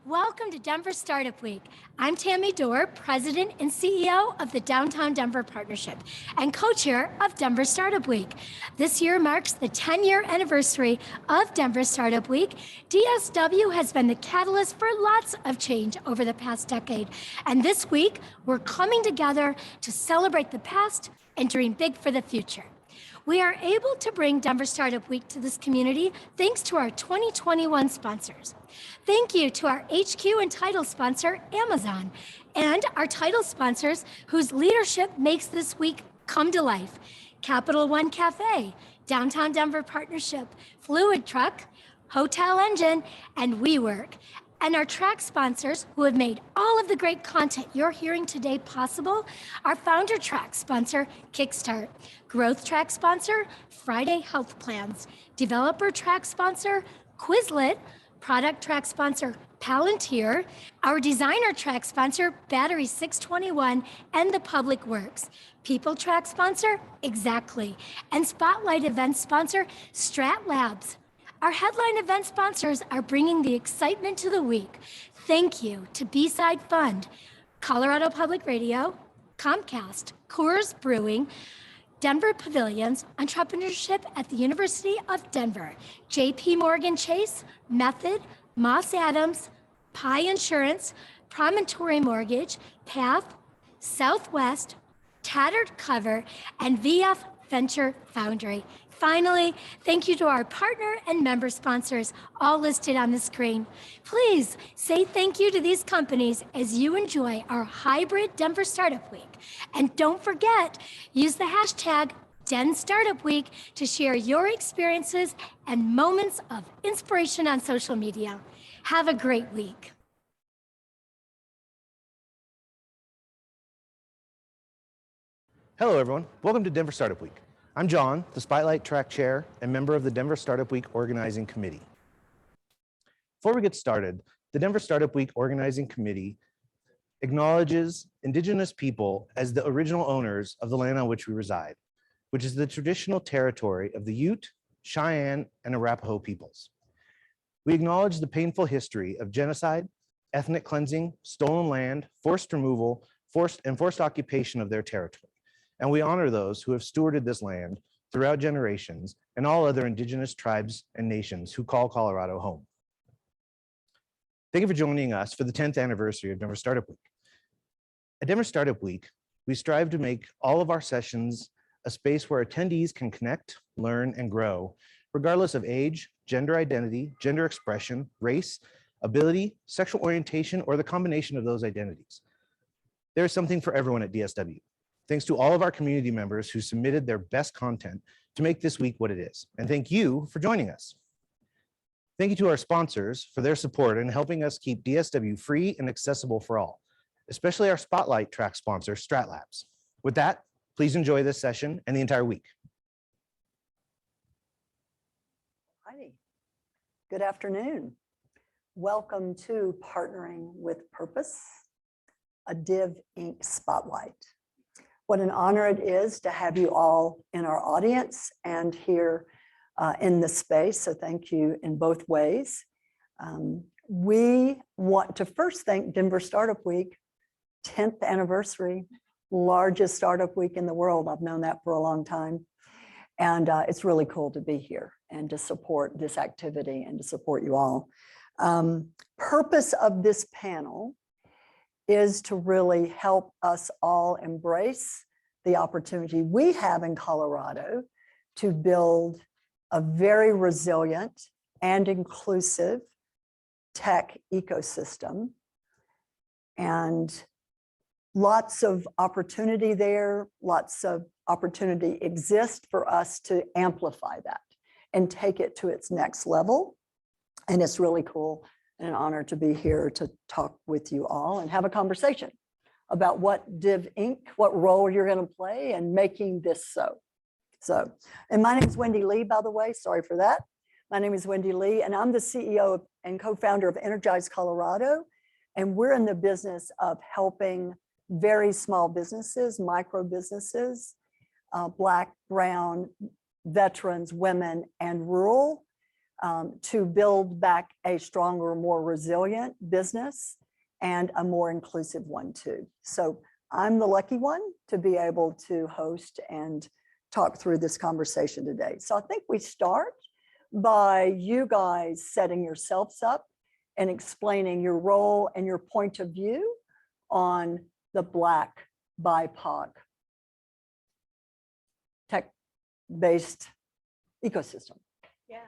Welcome to Denver Startup Week. I'm Tammy Dorr, President and CEO of the Downtown Denver Partnership and co-chair of Denver Startup Week. This year marks the 10-year anniversary of Denver Startup Week. DSW has been the catalyst for lots of change over the past decade. And this week, we're coming together to celebrate the past and dream big for the future. We are able to bring Denver Startup Week to this community thanks to our 2021 sponsors. Thank you to our HQ and title sponsor, Amazon, and our title sponsors whose leadership makes this week come to life. Capital One Cafe, Downtown Denver Partnership, Fluid Truck, Hotel Engine, and WeWork. And our track sponsors who have made all of the great content you're hearing today possible, our founder track sponsor, Kickstart, growth track sponsor, Friday Health Plans, developer track sponsor, Quizlet, product track sponsor, Palantir, our designer track sponsor, Battery 621, and the Public Works. People track sponsor, Exactly, and Spotlight event sponsor, Strat Labs. Our headline event sponsors are bringing the excitement to the week. Thank you to B-Side Fund, Colorado Public Radio, Comcast, Coors Brewing, Denver Pavilions, Entrepreneurship at the University of Denver, JP Morgan Chase, Method, Moss Adams, Pi Insurance, Promontory Mortgage, PATH, Southwest, Tattered Cover, and VF Venture Foundry. Finally, thank you to our partner and member sponsors, all listed on the screen. Please say thank you to these companies as you enjoy our hybrid Denver Startup Week. And don't forget, use the hashtag #DenStartupWeek to share your experiences and moments of inspiration on social media. Have a great week. Hello, everyone. Welcome to Denver Startup Week. I'm John, the Spotlight Track Chair and member of the Denver Startup Week Organizing Committee. Before we get started, the Denver Startup Week Organizing Committee acknowledges Indigenous people as the original owners of the land on which we reside, which is the traditional territory of the Ute, Cheyenne, and Arapaho peoples. We acknowledge the painful history of genocide, ethnic cleansing, stolen land, forced removal, forced occupation of their territory. And we honor those who have stewarded this land throughout generations and all other Indigenous tribes and nations who call Colorado home. Thank you for joining us for the 10th anniversary of Denver Startup Week. At Denver Startup Week, we strive to make all of our sessions a space where attendees can connect, learn, and grow, regardless of age, gender identity, gender expression, race, ability, sexual orientation, or the combination of those identities. There is something for everyone at DSW. Thanks to all of our community members who submitted their best content to make this week what it is. And thank you for joining us. Thank you to our sponsors for their support in helping us keep DSW free and accessible for all, especially our Spotlight track sponsor, Strat Labs. With that, please enjoy this session and the entire week. Hi, good afternoon. Welcome to Partnering with Purpose, a Div Inc. Spotlight. What an honor it is to have you all in our audience and here in the space. So thank you in both ways. We want to first thank Denver Startup Week, 10th anniversary, largest startup week in the world. I've known that for a long time. And it's really cool to be here and to support this activity and to support you all. Purpose of this panel is to really help us all embrace the opportunity we have in Colorado to build a very resilient and inclusive tech ecosystem. And lots of opportunity there, lots of opportunity exists for us to amplify that and take it to its next level. And it's really cool and an honor to be here to talk with you all and have a conversation about what Div Inc., what role you're going to play in making this so. And my name is Wendy Lee, by the way, sorry for that. My name is Wendy Lee, and I'm the CEO and co-founder of Energize Colorado. And we're in the business of helping very small businesses, micro businesses, Black, brown, veterans, women, and rural to build back a stronger, more resilient business and a more inclusive one too. So I'm the lucky one to be able to host and talk through this conversation today. So I think we start by you guys setting yourselves up and explaining your role and your point of view on the Black BIPOC tech-based ecosystem. Yeah.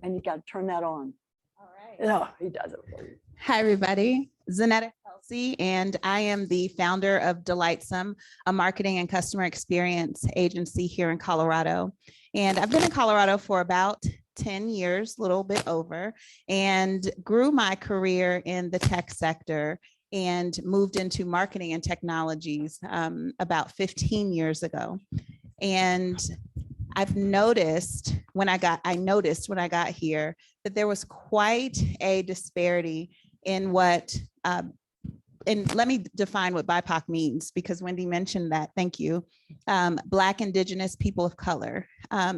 And you got to turn that on. All right. No, he does it for you. Hi, everybody. Zaneta, Kelsey, and I am the founder of Delightsome, a marketing and customer experience agency here in Colorado. And I've been in Colorado for about 10 years, a little bit over, and grew my career in the tech sector and moved into marketing and technologies about 15 years ago. And I've noticed when I got here that there was quite a disparity in what, and let me define what BIPOC means, because Wendy mentioned that, thank you. Black, Indigenous, people of color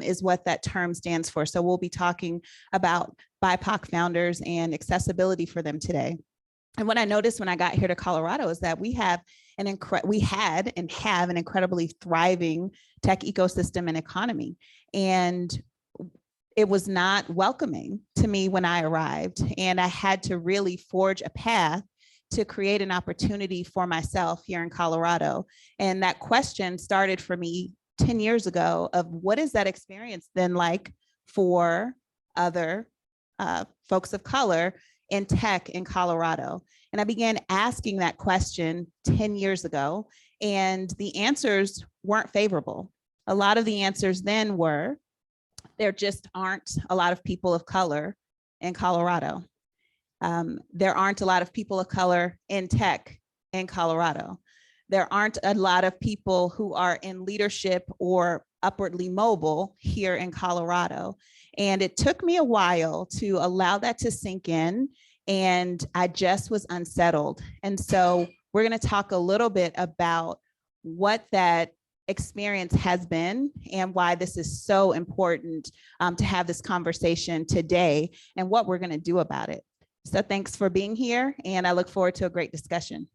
is what that term stands for. So we'll be talking about BIPOC founders and accessibility for them today. And what I noticed when I got here to Colorado is that we had and have an incredibly thriving tech ecosystem and economy. And it was not welcoming to me when I arrived. And I had to really forge a path to create an opportunity for myself here in Colorado. And that question started for me 10 years ago of what is that experience then like for other folks of color in tech in Colorado? And I began asking that question 10 years ago, and the answers weren't favorable. A lot of the answers then were, there just aren't a lot of people of color in Colorado. There aren't a lot of people of color in tech in Colorado. There aren't a lot of people who are in leadership or upwardly mobile here in Colorado. And it took me a while to allow that to sink in, and I just was unsettled. And so we're going to talk a little bit about what that experience has been and why this is so important to have this conversation today and what we're going to do about it. So thanks for being here, and I look forward to a great discussion.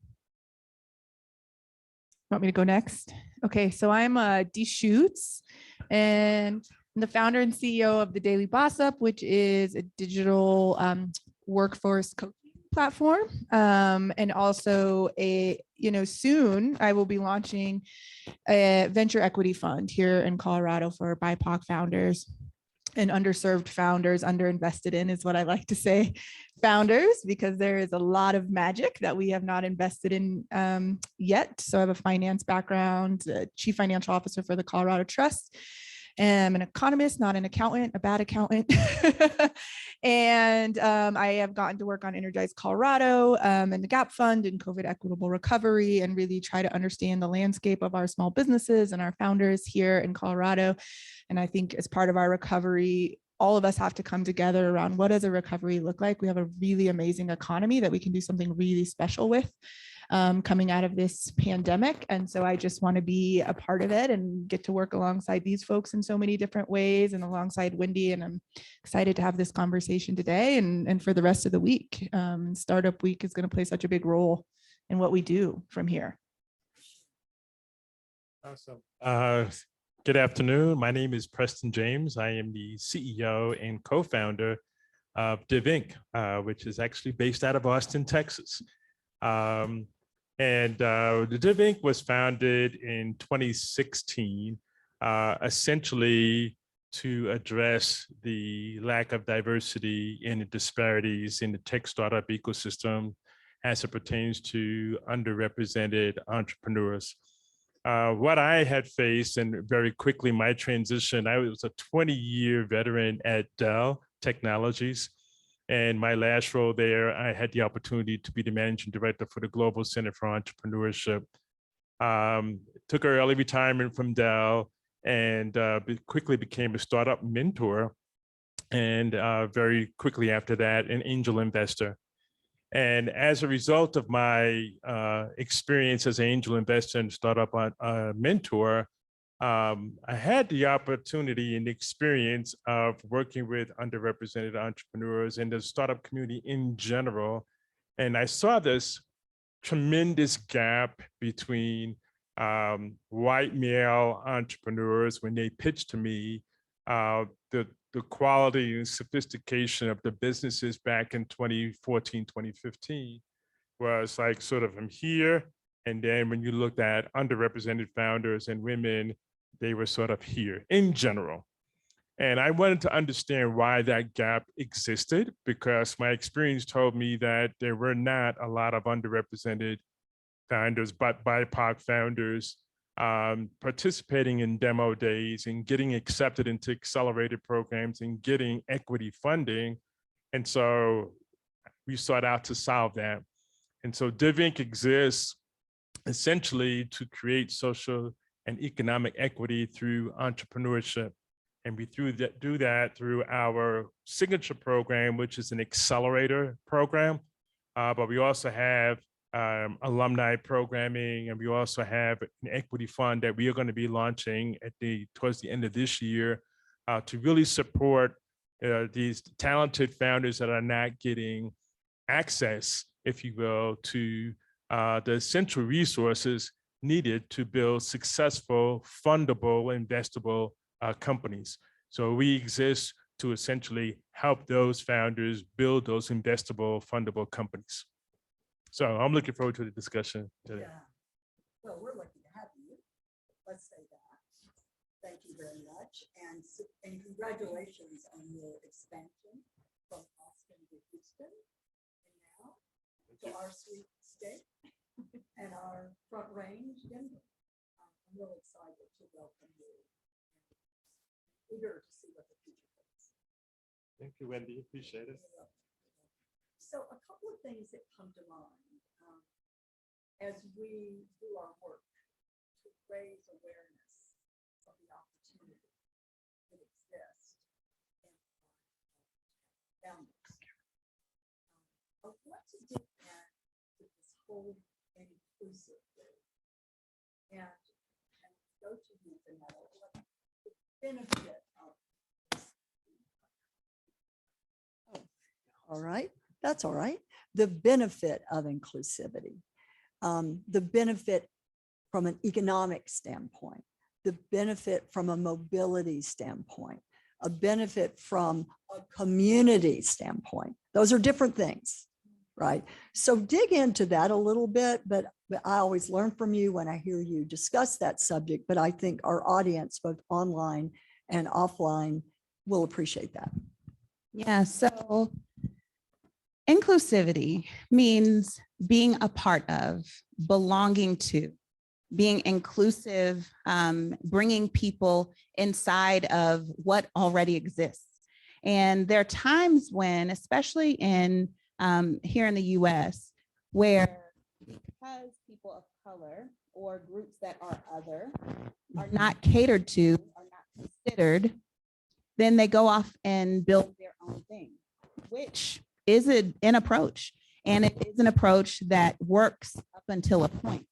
Want me to go next? Okay, so I'm Dee Schutz, and I'm the founder and CEO of the Daily Boss Up, which is a digital workforce coaching platform, and also soon I will be launching a venture equity fund here in Colorado for BIPOC founders and underserved founders, underinvested in is what I like to say, founders, because there is a lot of magic that we have not invested in yet. So I have a finance background, chief financial officer for the Colorado Trust. I'm an economist, not an accountant, a bad accountant. And I have gotten to work on Energize Colorado and the GAP Fund and COVID equitable recovery, and really try to understand the landscape of our small businesses and our founders here in Colorado. And I think as part of our recovery, all of us have to come together around what does a recovery look like? We have a really amazing economy that we can do something really special with coming out of this pandemic. And so I just want to be a part of it and get to work alongside these folks in so many different ways and alongside Wendy. And I'm excited to have this conversation today and for the rest of the week. Startup Week is going to play such a big role in what we do from here. Awesome. Good afternoon. My name is Preston James. I am the CEO and co-founder of Div Inc., which is actually based out of Austin, Texas. The Div Inc. was founded in 2016, essentially to address the lack of diversity and the disparities in the tech startup ecosystem as it pertains to underrepresented entrepreneurs. What I had faced, and very quickly my transition, I was a 20-year veteran at Dell Technologies. And my last role there, I had the opportunity to be the managing director for the Global Center for Entrepreneurship. Took an early retirement from Dell and quickly became a startup mentor. And very quickly after that, an angel investor. And as a result of my experience as an angel investor and startup mentor, I had the opportunity and experience of working with underrepresented entrepreneurs in the startup community in general. And I saw this tremendous gap between white male entrepreneurs when they pitched to me the quality and sophistication of the businesses back in 2014, 2015 was like sort of I'm here. And then when you looked at underrepresented founders and women, they were sort of here in general. And I wanted to understand why that gap existed, because my experience told me that there were not a lot of underrepresented founders, but BIPOC founders participating in demo days and getting accepted into accelerator programs and getting equity funding. And so we sought out to solve that. And so DivInc exists essentially to create social and economic equity through entrepreneurship. And we do that through our signature program, which is an accelerator program. But we also have alumni programming, and we also have an equity fund that we are going to be launching towards the end of this year to really support these talented founders that are not getting access, if you will, to the essential resources needed to build successful, fundable, investable companies. So we exist to essentially help those founders build those investable, fundable companies. So I'm looking forward to the discussion today. Yeah. Well, we're lucky to have you. Let's say that. Thank you very much. And congratulations on your expansion from Austin to Houston and now to our sweet state and our front range, Denver. I'm really excited to welcome you. Eager to see what the future holds. Thank you, Wendy. Appreciate it. So a couple of things that come to mind as we do our work to raise awareness of the opportunity that exists in founders. I want to get at this whole inclusive thing and go to you, Zaneta, what the benefit of this. Oh, all right. That's all right. The benefit of inclusivity, the benefit from an economic standpoint, the benefit from a mobility standpoint, a benefit from a community standpoint. Those are different things, right? So dig into that a little bit, but I always learn from you when I hear you discuss that subject, but I think our audience, both online and offline, will appreciate that. Yeah, so inclusivity means being a part of, belonging to, being inclusive, bringing people inside of what already exists. And there are times when, especially in here in the US, where because people of color or groups that are other are not catered to, are not considered, then they go off and build their own thing, which is an approach. And it is an approach that works up until a point.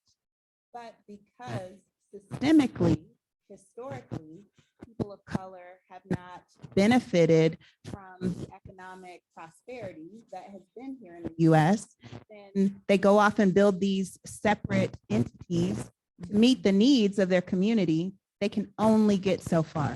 But because systemically, historically, people of color have not benefited from the economic prosperity that has been here in the US, then they go off and build these separate entities to meet the needs of their community. They can only get so far.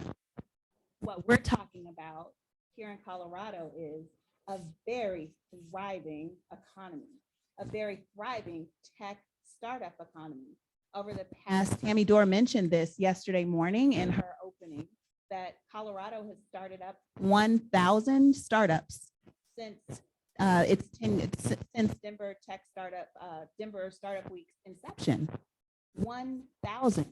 What we're talking about here in Colorado is a very thriving economy, a very thriving tech startup economy. Over the past, Tammy Dorr mentioned this yesterday morning in her opening, that Colorado has started up 1,000 startups since since Denver Tech Startup, Denver Startup Week's inception. 1,000.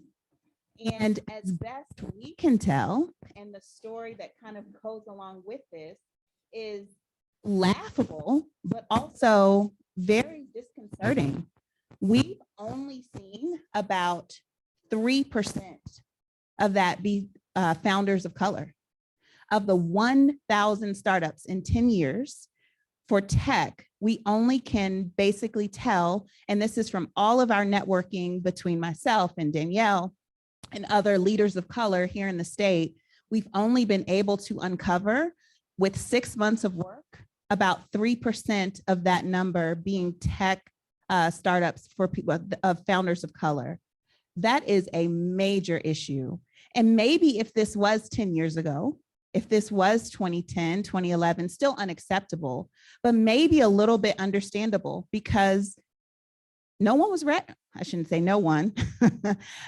And as best we can tell, and the story that kind of goes along with this is laughable, but also very disconcerting. We've only seen about 3% of that be founders of color. Of the 1,000 startups in 10 years for tech, we only can basically tell, and this is from all of our networking between myself and Danielle and other leaders of color here in the state, we've only been able to uncover, with 6 months of work, about 3% of that number being tech startups for people of founders of color. That is a major issue. And maybe if this was 10 years ago, if this was 2010, 2011, still unacceptable, but maybe a little bit understandable, because no one was ready. I shouldn't say no one.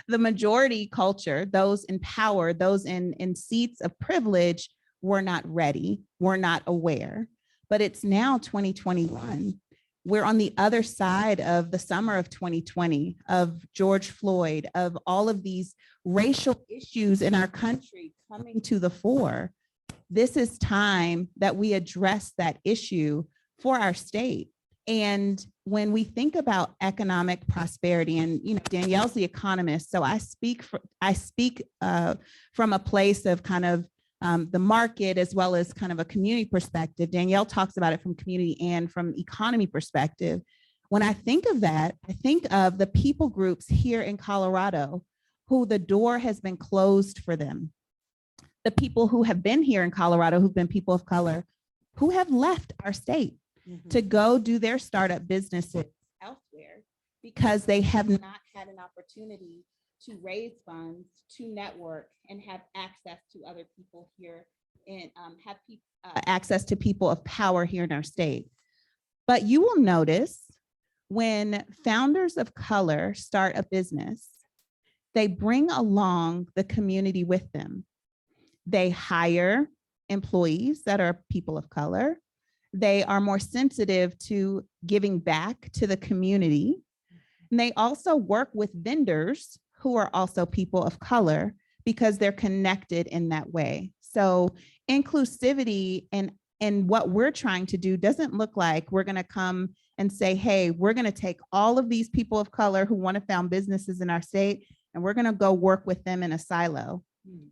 The majority culture, those in power, those in seats of privilege, were not ready, were not aware. But it's now 2021. We're on the other side of the summer of 2020, of George Floyd, of all of these racial issues in our country coming to the fore. This is time that we address that issue for our state. And when we think about economic prosperity, and Danielle's the economist, so I speak from a place of kind of the market as well as kind of a community perspective. Danielle talks about it from community and from economy perspective. When I think of that, I think of the people groups here in Colorado who the door has been closed for them. The people who have been here in Colorado, who've been people of color, who have left our state to go do their startup businesses elsewhere because they have not had an opportunity to raise funds, to network, and have access to other people here, and have access to people of power here in our state. But you will notice when founders of color start a business, they bring along the community with them. They hire employees that are people of color. They are more sensitive to giving back to the community. And they also work with vendors who are also people of color because they're connected in that way. So inclusivity and what we're trying to do doesn't look like we're going to come and say, hey, we're going to take all of these people of color who want to found businesses in our state, and we're going to go work with them in a silo.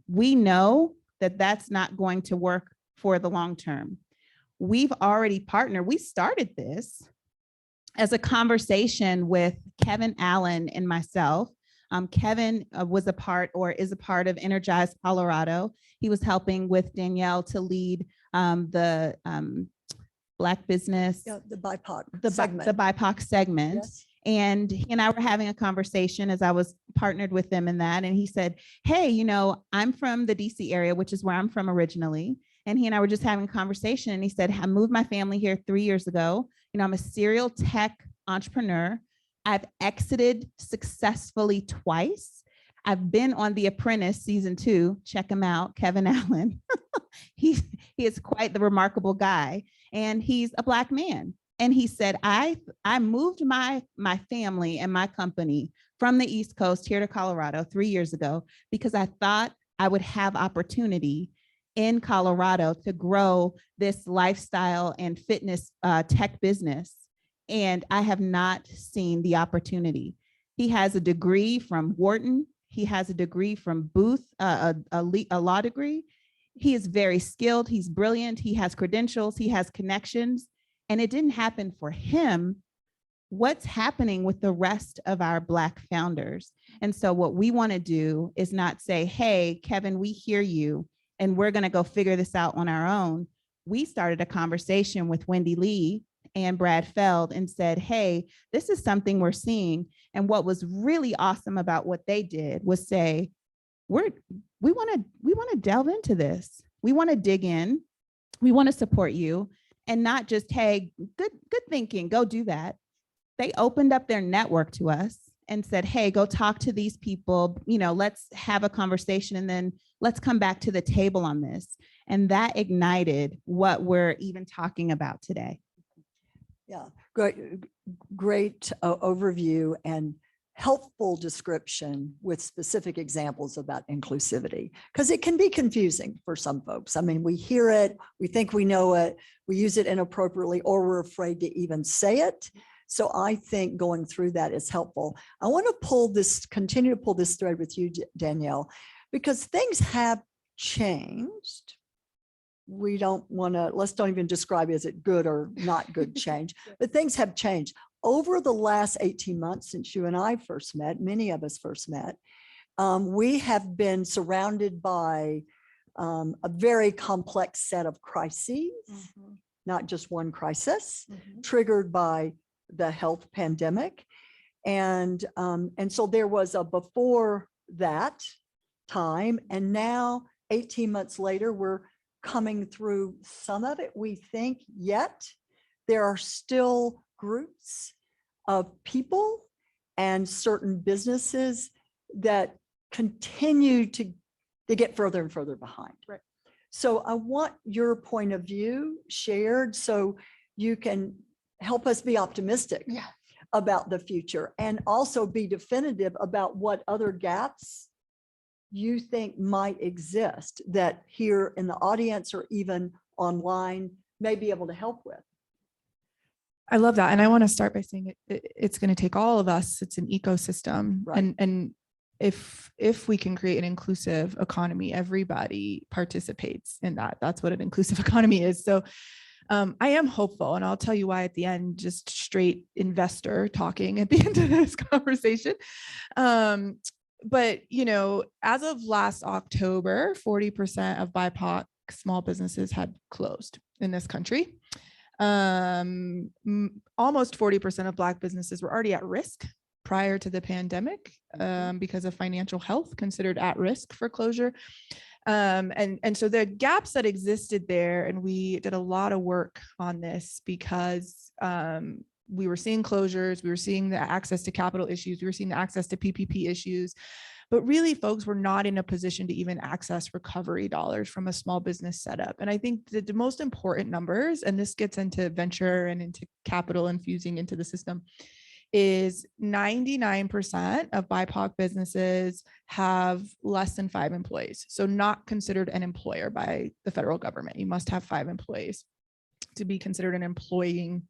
We know that that's not going to work for the long term. We've already partnered. We started this as a conversation with Kevin Allen and myself. Kevin was a part or is a part of Energize Colorado. He was helping with Danielle to lead the Black business, the BIPOC the segment. the BIPOC segment. Yes. And he and I were having a conversation as I was partnered with them in that. And he said, hey, I'm from the DC area, which is where I'm from originally. And he and I were just having a conversation. And he said, I moved my family here 3 years ago. I'm a serial tech entrepreneur. I've exited successfully twice. I've been on The Apprentice season 2. Check him out, Kevin Allen. He is quite the remarkable guy. And he's a Black man. And he said, I moved my family and my company from the East Coast here to Colorado 3 years ago because I thought I would have opportunity in Colorado to grow this lifestyle and fitness tech business. And I have not seen the opportunity. He has a degree from Wharton. He has a degree from Booth, a law degree. He is very skilled. He's brilliant. He has credentials. He has connections. And it didn't happen for him. What's happening with the rest of our Black founders? And so what we want to do is not say, hey, Kevin, we hear you, and we're going to go figure this out on our own. We started a conversation with Wendy Lee and Brad Feld and said, hey, this is something we're seeing. And what was really awesome about what they did was say, we want to delve into this. We want to dig in. We want to support you. And not just, hey, good thinking, go do that. They opened up their network to us and said, hey, go talk to these people, let's have a conversation, and then let's come back to the table on this. And that ignited what we're even talking about today. Yeah, great overview and helpful description with specific examples about inclusivity, because it can be confusing for some folks. I mean, we hear it, we think we know it, we use it inappropriately, or we're afraid to even say it. So I think going through that is helpful. I want to continue to pull this thread with you, Danielle, because things have changed. Let's don't even describe is it good or not good change, but things have changed. Over the last 18 months since you and I first met, many of us first met, We have been surrounded by a very complex set of crises, not just one crisis, triggered by the health pandemic. And so there was a before that time, and now 18 months later, we're coming through some of it, we think, yet there are still groups of people and certain businesses that continue to get further and further behind. Right. So I want your point of view shared so you can help us be optimistic about the future, and also be definitive about what other gaps you think might exist that here in the audience or even online may be able to help with. I love that. And I want to start by saying it's going to take all of us. It's an ecosystem. Right. And if we can create an inclusive economy, everybody participates in that. That's what an inclusive economy is. So I am hopeful, and I'll tell you why at the end, just straight investor talking at the end of this conversation. But, you know, as of last October, 40% of BIPOC small businesses had closed in this country. Almost 40% of Black businesses were already at risk prior to the pandemic because of financial health, considered at risk for closure. And so the gaps that existed there, and we did a lot of work on this because we were seeing closures, we were seeing the access to capital issues, we were seeing the access to PPP issues, but really folks were not in a position to even access recovery dollars from a small business setup. And I think that the most important numbers, and this gets into venture and into capital infusing into the system, is 99% of BIPOC businesses have less than 5 employees. So not considered an employer by the federal government. You must have 5 employees to be considered an employing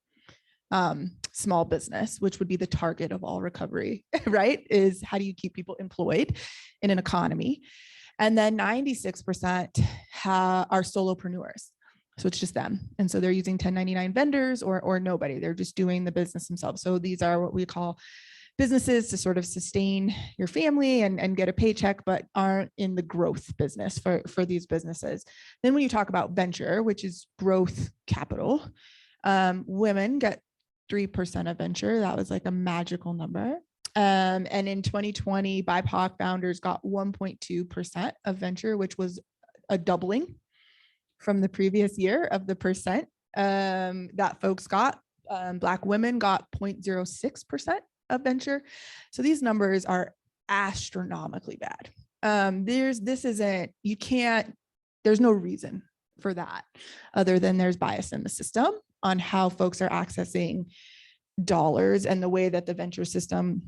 small business, which would be the target of all recovery, right? Is how do you keep people employed in an economy? And then 96% are solopreneurs. So it's just them. And so they're using 1099 vendors or nobody. They're just doing the business themselves. So these are what we call businesses to sort of sustain your family and get a paycheck, but aren't in the growth business for these businesses. Then when you talk about venture, which is growth capital, women get 3% of venture. That was like a magical number. And in 2020, BIPOC founders got 1.2% of venture, which was a doubling from the previous year of the percent that folks got. Black women got 0.06% of venture. So these numbers are astronomically bad. There's no reason for that other than there's bias in the system on how folks are accessing dollars, and the way that the venture system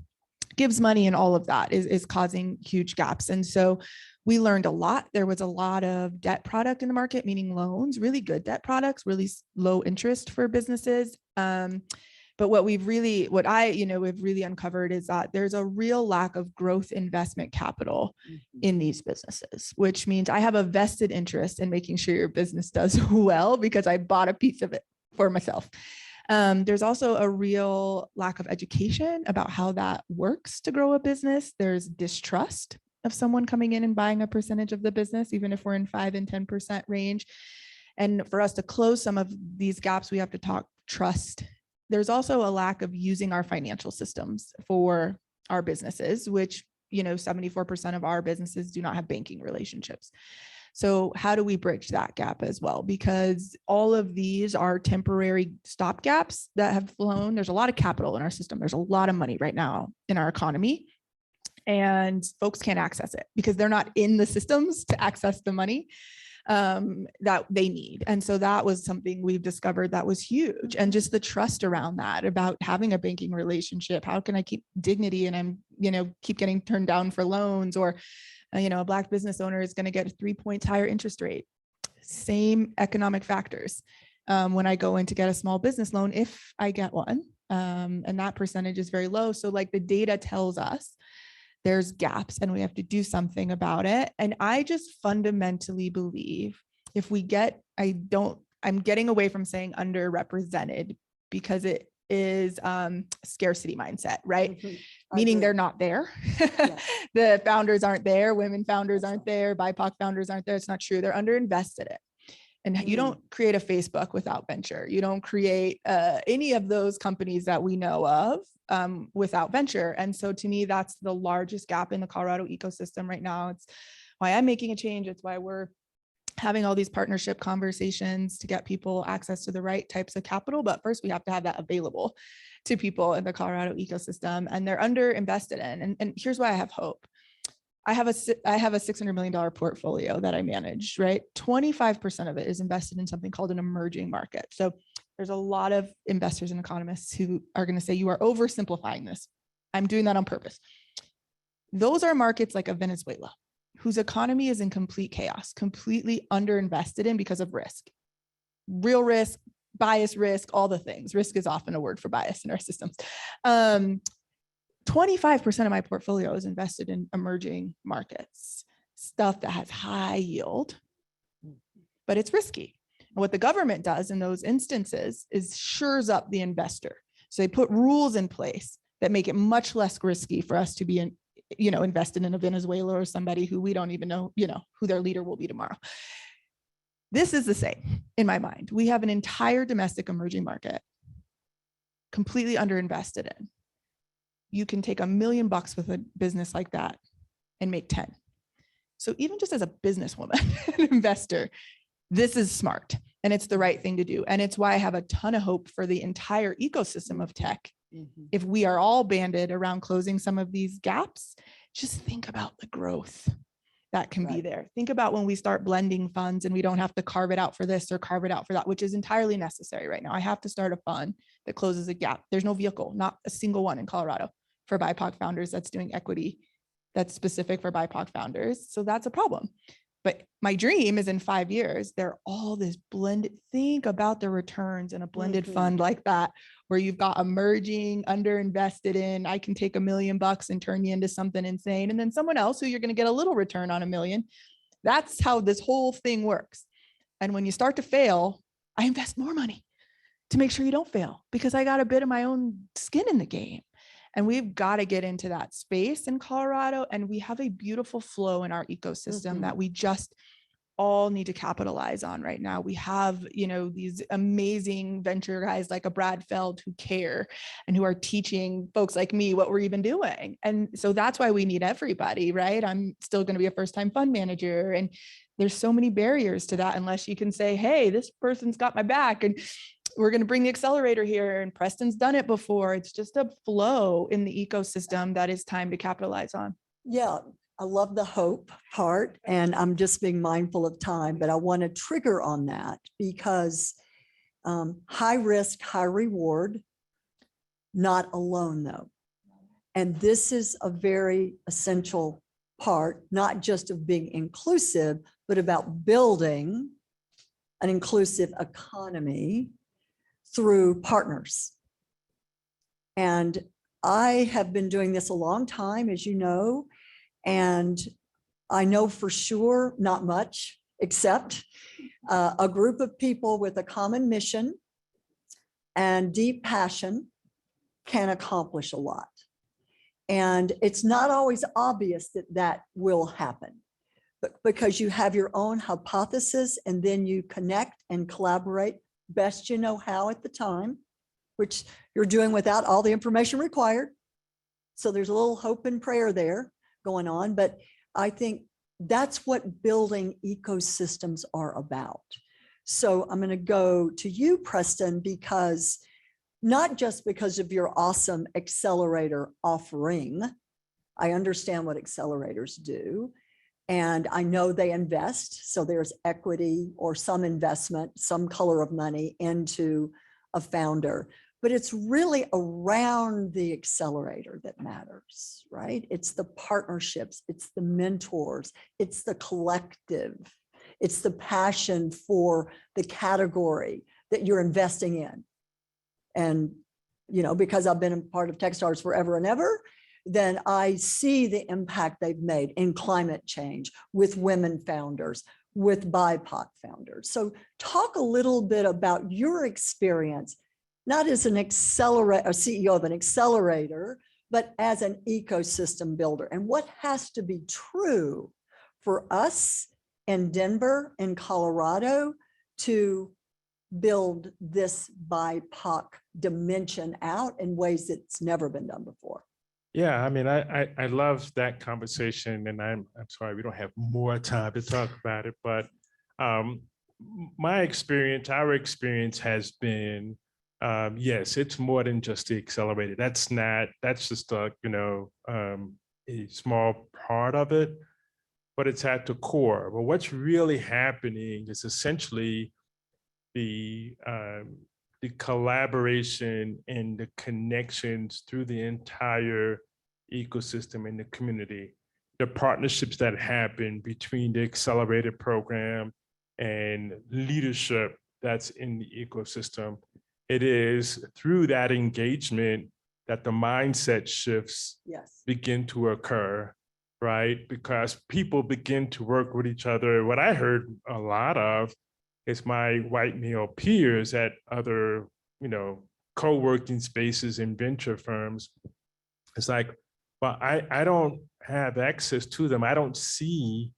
gives money and all of that is causing huge gaps. And so we learned a lot. There was a lot of debt product in the market, meaning loans, really good debt products, really low interest for businesses. But we've really uncovered is that there's a real lack of growth investment capital in these businesses, which means I have a vested interest in making sure your business does well because I bought a piece of it for myself. There's also a real lack of education about how that works to grow a business. There's distrust of someone coming in and buying a percentage of the business, even if we're in 5 and 10% range. And for us to close some of these gaps, we have to talk trust. There's also a lack of using our financial systems for our businesses, which, 74% of our businesses do not have banking relationships. So how do we bridge that gap as well? Because all of these are temporary stopgaps that have flown. There's a lot of capital in our system. There's a lot of money right now in our economy, and folks can't access it because they're not in the systems to access the money that they need. And so that was something we've discovered that was huge. And just the trust around that, about having a banking relationship. How can I keep dignity and I'm, keep getting turned down for loans, or a Black business owner is going to get a 3 points higher interest rate. Same economic factors when I go in to get a small business loan, if I get one, and that percentage is very low. So like the data tells us there's gaps and we have to do something about it. And I just fundamentally believe if we get, I'm getting away from saying underrepresented because is scarcity mindset, right? Mhm. I Meaning agree. they're not there. Yeah. The founders aren't there. Women founders That's aren't there. BIPOC founders aren't there. It's not true. They're underinvested in. And you Mm. don't create a Facebook without venture. You don't create any of those companies that we know of without venture. And so to me, that's the largest gap in the Colorado ecosystem right now. It's why I'm making a change. It's why we're having all these partnership conversations to get people access to the right types of capital. But first we have to have that available to people in the Colorado ecosystem, and they're underinvested in. And here's why I have hope. I have a $600 million portfolio that I manage, right? 25% of it is invested in something called an emerging market. So there's a lot of investors and economists who are going to say you are oversimplifying this. I'm doing that on purpose. Those are markets like a Venezuela, whose economy is in complete chaos, completely underinvested in because of risk, real risk, bias risk, all the things. Risk is often a word for bias in our systems. 25% of my portfolio is invested in emerging markets, stuff that has high yield, but it's risky. And what the government does in those instances is shores up the investor. So they put rules in place that make it much less risky for us to be invested in a Venezuela or somebody who we don't even know, who their leader will be tomorrow. This is the same in my mind. We have an entire domestic emerging market completely underinvested in. You can take $1 million with a business like that and make 10. So even just as a businesswoman, an investor, this is smart and it's the right thing to do. And it's why I have a ton of hope for the entire ecosystem of tech. Mhm. If we are all banded around closing some of these gaps, just think about the growth that can be Right. there. Think about when we start blending funds and we don't have to carve it out for this or carve it out for that, which is entirely necessary right now. I have to start a fund that closes a gap. There's no vehicle, not a single one in Colorado for BIPOC founders that's doing equity that's specific for BIPOC founders. So that's a problem. But my dream is in 5 years, they're all this blended. Think about the returns in a blended Mhm. fund like that, where you've got emerging, underinvested in. I can take $1 million and turn you into something insane. And then someone else who you're going to get a little return on $1 million. That's how this whole thing works. And when you start to fail, I invest more money to make sure you don't fail because I got a bit of my own skin in the game. And we've got to get into that space in Colorado. And we have a beautiful flow in our ecosystem Mhm. that we just all need to capitalize on right now. We have, these amazing venture guys like a Brad Feld who care and who are teaching folks like me what we're even doing. And so that's why we need everybody, right? I'm still going to be a first-time fund manager. And there's so many barriers to that unless you can say, hey, this person's got my back and we're going to bring the accelerator here and Preston's done it before. It's just a flow in the ecosystem that is time to capitalize on. Yeah, I love the hope part, and I'm just being mindful of time, but I want to trigger on that because high risk, high reward, not alone though. And this is a very essential part, not just of being inclusive, but about building an inclusive economy through partners. And I have been doing this a long time, as you know, and I know for sure not much, except a group of people with a common mission and deep passion can accomplish a lot. And it's not always obvious that that will happen, but because you have your own hypothesis and then you connect and collaborate best you know how at the time, which you're doing without all the information required. So there's a little hope and prayer there going on, but I think that's what building ecosystems are about. So I'm going to go to you, Preston, because not just because of your awesome accelerator offering. I understand what accelerators do, and I know they invest. So there's equity or some investment, some color of money into a founder. But it's really around the accelerator that matters, right? It's the partnerships, it's the mentors, it's the collective, it's the passion for the category that you're investing in. And, because I've been a part of Techstars forever and ever, then I see the impact they've made in climate change with women founders, with BIPOC founders. So talk a little bit about your experience not as an accelerator, a CEO of an accelerator, but as an ecosystem builder. And what has to be true for us in Denver and Colorado to build this BIPOC dimension out in ways that's never been done before? Yeah, I mean, I love that conversation, and I'm sorry we don't have more time to talk about it, but my experience, our experience has been, yes, it's more than just the accelerator. That's just a small part of it, but it's at the core. But what's really happening is essentially the collaboration and the connections through the entire ecosystem in the community, the partnerships that happen between the accelerator program and leadership that's in the ecosystem. It is through that engagement that the mindset shifts begin to occur, right? Because people begin to work with each other. What I heard a lot of is my white male peers at other, co-working spaces and venture firms. It's like, well, I don't have access to them. I don't see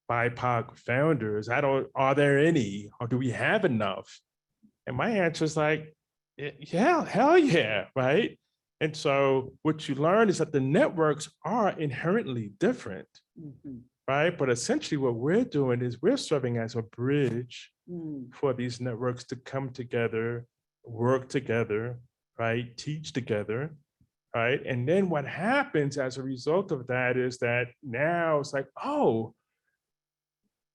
BIPOC founders. Are there any, or do we have enough? And my answer is like, yeah, hell yeah, right? And so what you learn is that the networks are inherently different, right? But essentially what we're doing is we're serving as a bridge for these networks to come together, work together, right? Teach together, right? And then what happens as a result of that is that now it's like, oh,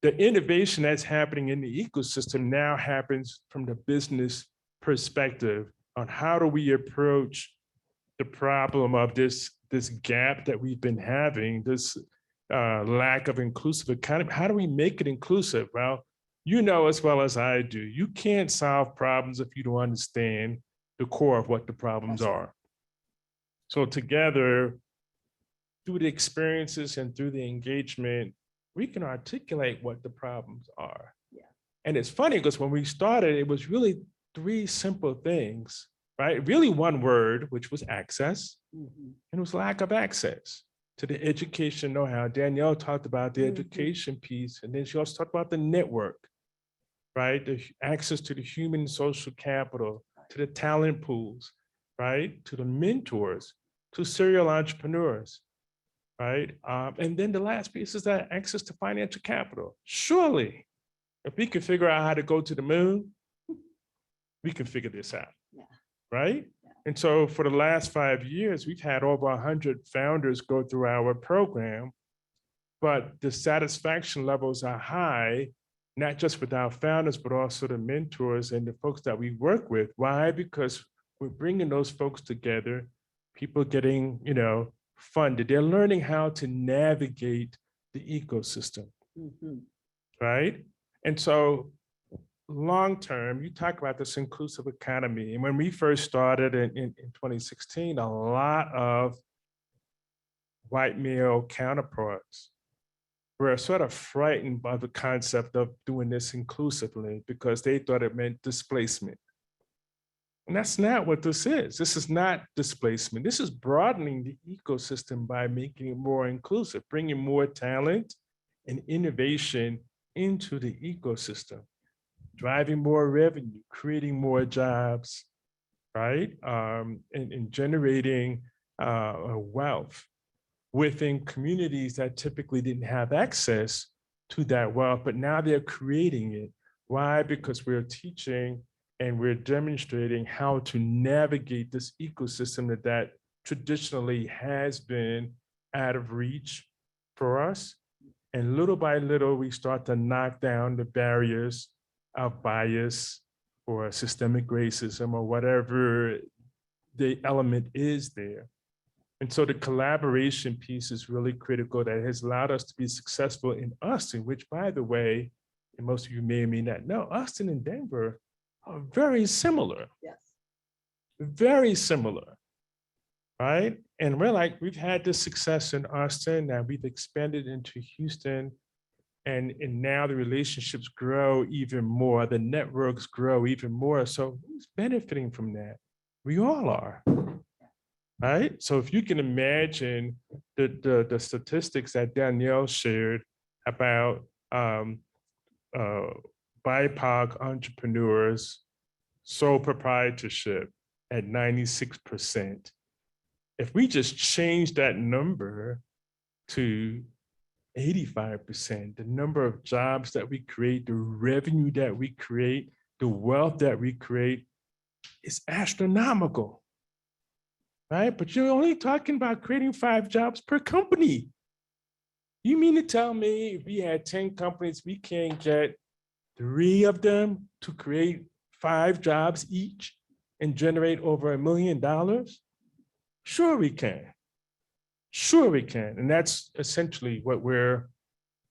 the innovation that's happening in the ecosystem now happens from the business perspective on how do we approach the problem of this gap that we've been having, this lack of inclusive economy. How do we make it inclusive? Well, you know as well as I do, you can't solve problems if you don't understand the core of what the problems are. So together, through the experiences and through the engagement, we can articulate what the problems are. And it's funny because when we started, it was really 3 simple things, right? Really one word, which was access, and it was lack of access to the education know-how. Danielle talked about the education piece, and then she also talked about the network, right? The access to the human social capital, to the talent pools, right? To the mentors, to serial entrepreneurs, right? And then the last piece is that access to financial capital. Surely, if we can figure out how to go to the moon, we can figure this out, right? And so for the last 5 years, we've had over 100 founders go through our program, but the satisfaction levels are high, not just with our founders, but also the mentors and the folks that we work with. Why? Because we're bringing those folks together, people getting, funded. They're learning how to navigate the ecosystem, right? And so long-term, you talk about this inclusive economy. And when we first started in 2016, a lot of white male counterparts were sort of frightened by the concept of doing this inclusively because they thought it meant displacement. And that's not what this is. This is not displacement. This is broadening the ecosystem by making it more inclusive, bringing more talent and innovation into the ecosystem, driving more revenue, creating more jobs, right? And generating wealth within communities that typically didn't have access to that wealth, but now they're creating it. Why? Because we're teaching and we're demonstrating how to navigate this ecosystem that traditionally has been out of reach for us. And little by little, we start to knock down the barriers of bias or systemic racism or whatever the element is there. And so the collaboration piece is really critical that has allowed us to be successful in Austin, which, by the way, and most of you may or may not know, Austin and Denver are very similar. Very similar, right? And we've had this success in Austin, now we've expanded into Houston, and now the relationships grow even more, the networks grow even more. So who's benefiting from that? We all are. Right? So if you can imagine the statistics that Danielle shared about BIPOC entrepreneurs, sole proprietorship at 96%. If we just change that number to 85%, the number of jobs that we create, the revenue that we create, the wealth that we create is astronomical, right? But you're only talking about creating 5 jobs per company. You mean to tell me if we had 10 companies, we can't get 3 of them to create 5 jobs each and generate over $1 million? Sure we can. Sure we can. And that's essentially what we're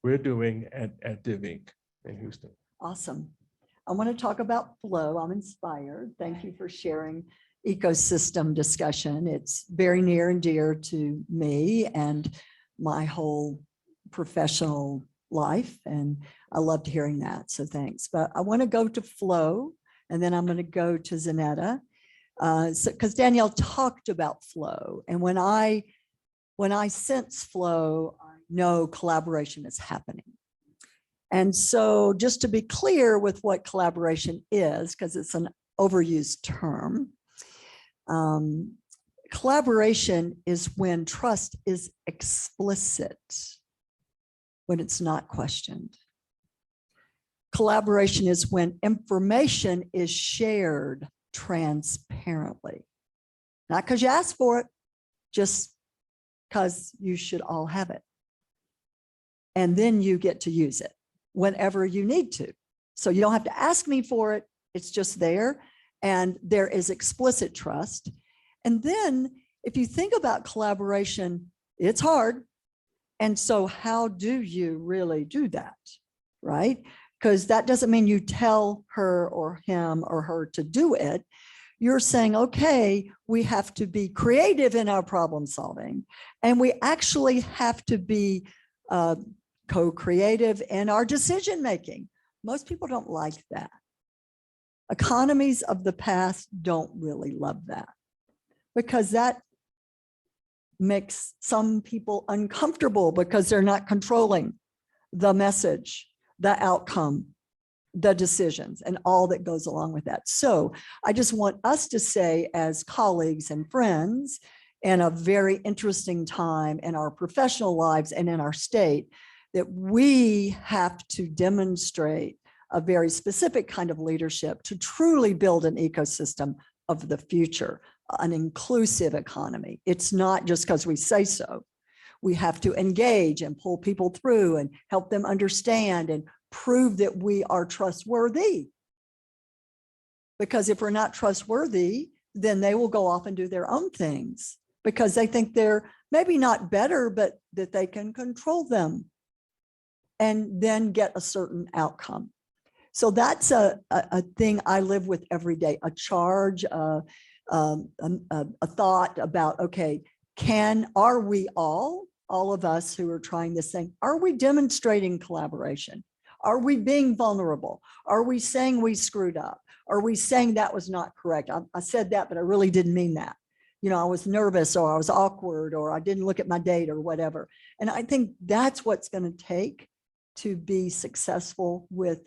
doing at DivInc in Houston. Awesome. I want to talk about flow. I'm inspired. Thank you for sharing ecosystem discussion. It's very near and dear to me and my whole professional life. And I loved hearing that. So thanks. But I want to go to flow, and then I'm going to go to Zaneta. Because Danielle talked about flow. And when I sense flow, I know collaboration is happening. And so just to be clear with what collaboration is, because it's an overused term, collaboration is when trust is explicit, when it's not questioned. Collaboration is when information is shared transparently, not because you asked for it, just because you should all have it. And then you get to use it whenever you need to. So you don't have to ask me for it. It's just there. And there is explicit trust. And then if you think about collaboration, it's hard. And so how do you really do that, right? Because that doesn't mean you tell her or him or her to do it. You're saying, okay, we have to be creative in our problem solving, and we actually have to be co-creative in our decision making. Most people don't like that. Economies of the past don't really love that, because that makes some people uncomfortable because they're not controlling the message, the outcome, the decisions, and all that goes along with that. So I just want us to say, as colleagues and friends, in a very interesting time in our professional lives and in our state, that we have to demonstrate a very specific kind of leadership to truly build an ecosystem of the future, an inclusive economy. It's not just because we say so. We have to engage and pull people through and help them understand and prove that we are trustworthy. Because if we're not trustworthy, then they will go off and do their own things because they think they're maybe not better, but that they can control them and then get a certain outcome. So that's a thing I live with every day, a charge, a thought about, okay, are we all of us who are trying this thing, are we demonstrating collaboration? Are we being vulnerable? Are we saying we screwed up? Are we saying that was not correct? I said that, but I really didn't mean that. You know, I was nervous or I was awkward or I didn't look at my date or whatever. And I think that's what's going to take to be successful with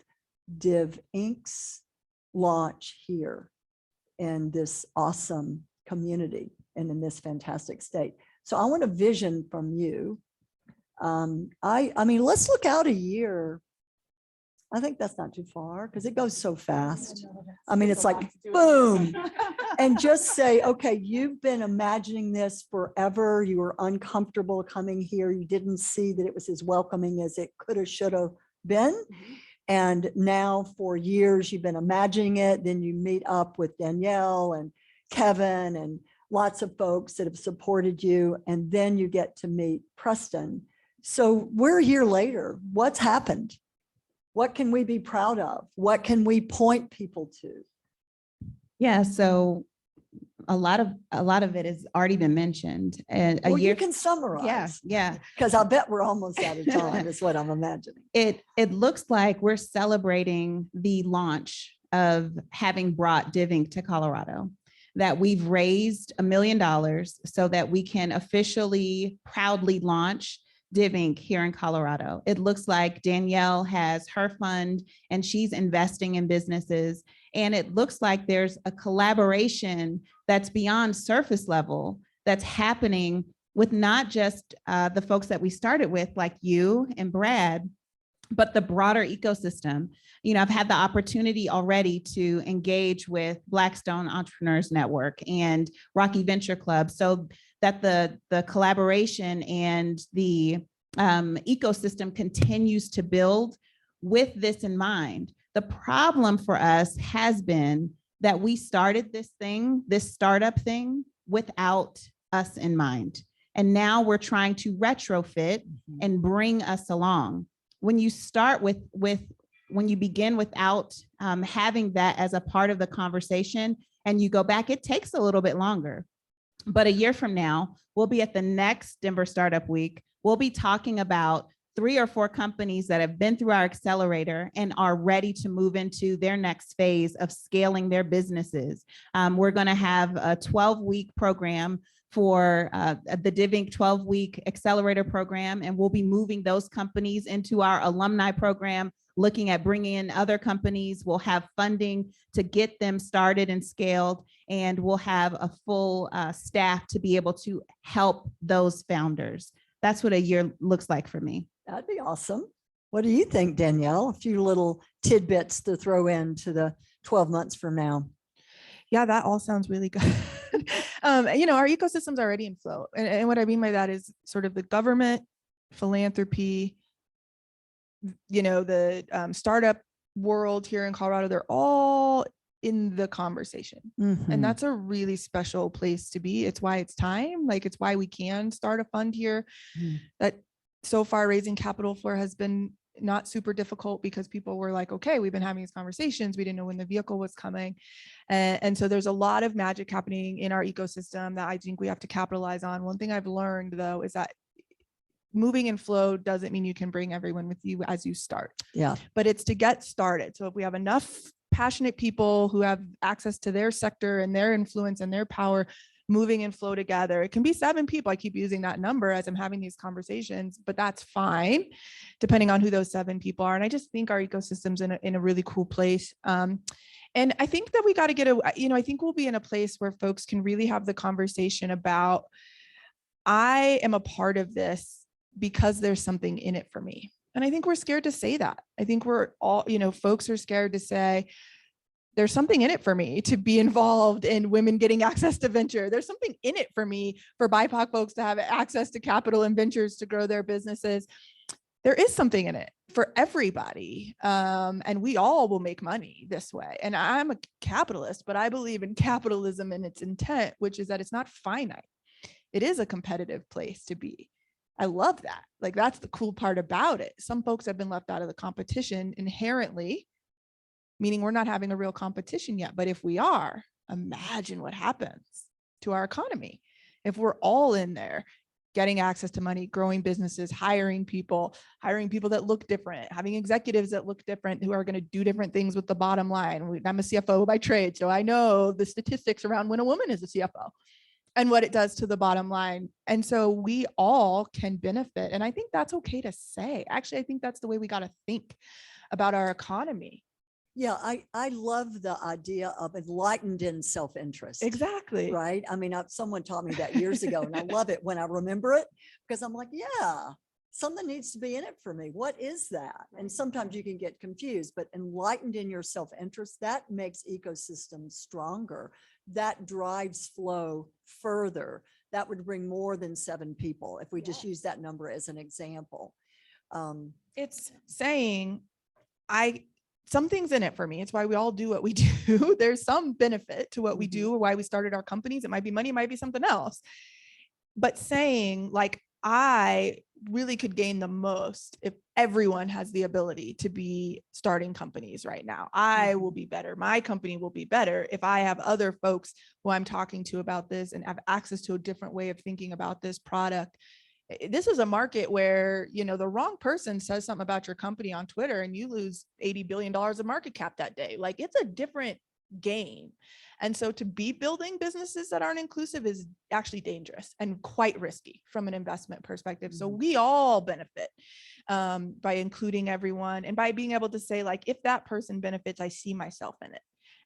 Div Inc.'s launch here in this awesome community and in this fantastic state. So I want a vision from you. I mean, let's look out a year. I think that's not too far because it goes so fast. I mean, it's like boom, and just say, okay, you've been imagining this forever. You were uncomfortable coming here. You didn't see that it was as welcoming as it could have, should have been. And now for years, you've been imagining it. Then you meet up with Danielle and Kevin and lots of folks that have supported you. And then you get to meet Preston. So we're a year later. What's happened? What can we be proud of? What can we point people to? Yeah, so a lot of it has already been mentioned. And a year you can summarize. Yeah. Because I bet we're almost out of time is what I'm imagining. It looks like we're celebrating the launch of having brought Div Inc. to Colorado. that we've raised $1 million so that we can officially proudly launch Div Inc. here in Colorado. It looks like Danielle has her fund and she's investing in businesses. And it looks like there's a collaboration that's beyond surface level that's happening with not just the folks that we started with, like you and Brad, but the broader ecosystem. You know, I've had the opportunity already to engage with Blackstone Entrepreneurs Network and Rocky Venture Club, so that the collaboration and the ecosystem continues to build with this in mind. The problem for us has been that we started this thing, this startup thing, without us in mind. And now we're trying to retrofit and bring us along. When you start when you begin without having that as a part of the conversation and you go back, it takes a little bit longer. But a year from now, we'll be at the next Denver Startup Week. We'll be talking about 3 or 4 companies that have been through our accelerator and are ready to move into their next phase of scaling their businesses. We're going to have a 12-week program for the Div Inc. 12-week accelerator program, and we'll be moving those companies into our alumni program, looking at bringing in other companies. We'll have funding to get them started and scaled, and we'll have a full staff to be able to help those founders. That's what a year looks like for me. That'd be awesome. What do you think, Danielle? A few little tidbits to throw into the 12 months from now. Yeah, that all sounds really good. You know, our ecosystem's already in flow. And what I mean by that is sort of the government, philanthropy, you know, the startup world here in Colorado, they're all in the conversation. And that's a really special place to be. It's why it's time. Like, it's why we can start a fund here that so far raising capital for has been not super difficult, because people were like, okay, we've been having these conversations. We didn't know when the vehicle was coming. And so there's a lot of magic happening in our ecosystem that I think we have to capitalize on. One thing I've learned, though, is that moving in flow doesn't mean you can bring everyone with you as you start. Yeah. But it's to get started. So if we have enough passionate people who have access to their sector and their influence and their power moving in flow together, it can be 7 people. I keep using that number as I'm having these conversations, but that's fine, depending on who those 7 people are. And I just think our ecosystem's in a really cool place. And I think that we got to get I think we'll be in a place where folks can really have the conversation about, I am a part of this because there's something in it for me. And I think we're scared to say that. I think we're all, folks are scared to say, there's something in it for me to be involved in women getting access to venture. There's something in it for me, for BIPOC folks to have access to capital and ventures to grow their businesses. There is something in it for everybody. And we all will make money this way. And I'm a capitalist, but I believe in capitalism and its intent, which is that it's not finite. It is a competitive place to be. I love that. Like, that's the cool part about it. Some folks have been left out of the competition inherently, meaning we're not having a real competition yet. But if we are, imagine what happens to our economy if we're all in there getting access to money, growing businesses, hiring people that look different, having executives that look different, who are going to do different things with the bottom line. I'm a CFO by trade, so I know the statistics around when a woman is a CFO and what it does to the bottom line. And so we all can benefit. And I think that's okay to say. Actually, I think that's the way we got to think about our economy. Yeah, I love the idea of enlightened in self-interest. Exactly. Right. I mean, someone taught me that years ago, and I love it when I remember it, because I'm like, yeah, something needs to be in it for me. What is that? And sometimes you can get confused, but enlightened in your self-interest, that makes ecosystems stronger. That drives flow further. That would bring more than 7 people if we just use that number as an example. It's saying, something's in it for me. It's why we all do what we do. There's some benefit to what we do, or why we started our companies. It might be money, it might be something else. But saying, like, I really could gain the most if everyone has the ability to be starting companies right now. I will be better. My company will be better if I have other folks who I'm talking to about this and have access to a different way of thinking about this product. This is a market where, the wrong person says something about your company on Twitter and you lose $80 billion of market cap that day. Like, it's a different game. And so to be building businesses that aren't inclusive is actually dangerous and quite risky from an investment perspective. So we all benefit by including everyone and by being able to say, like, if that person benefits, I see myself in it.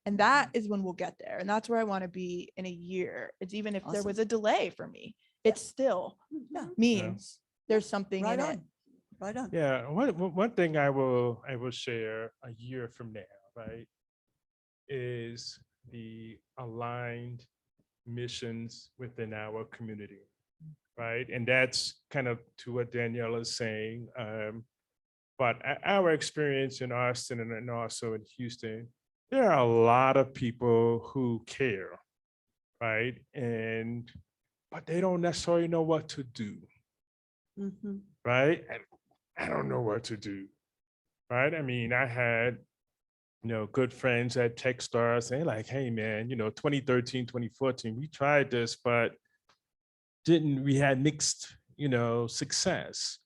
And that is when we'll get there. And that's where I want to be in a year. It's even if there was a delay for me, it still means there's something in it. Right on. Yeah, one thing I will share a year from now, right, is the aligned missions within our community, right? And that's kind of to what Danielle is saying. But our experience in Austin and also in Houston, there are a lot of people who care, right? But they don't necessarily know what to do, right? And I don't know what to do, right? I mean, I had, good friends at Techstars saying like, hey man, 2013, 2014, we tried this, but we had mixed, success.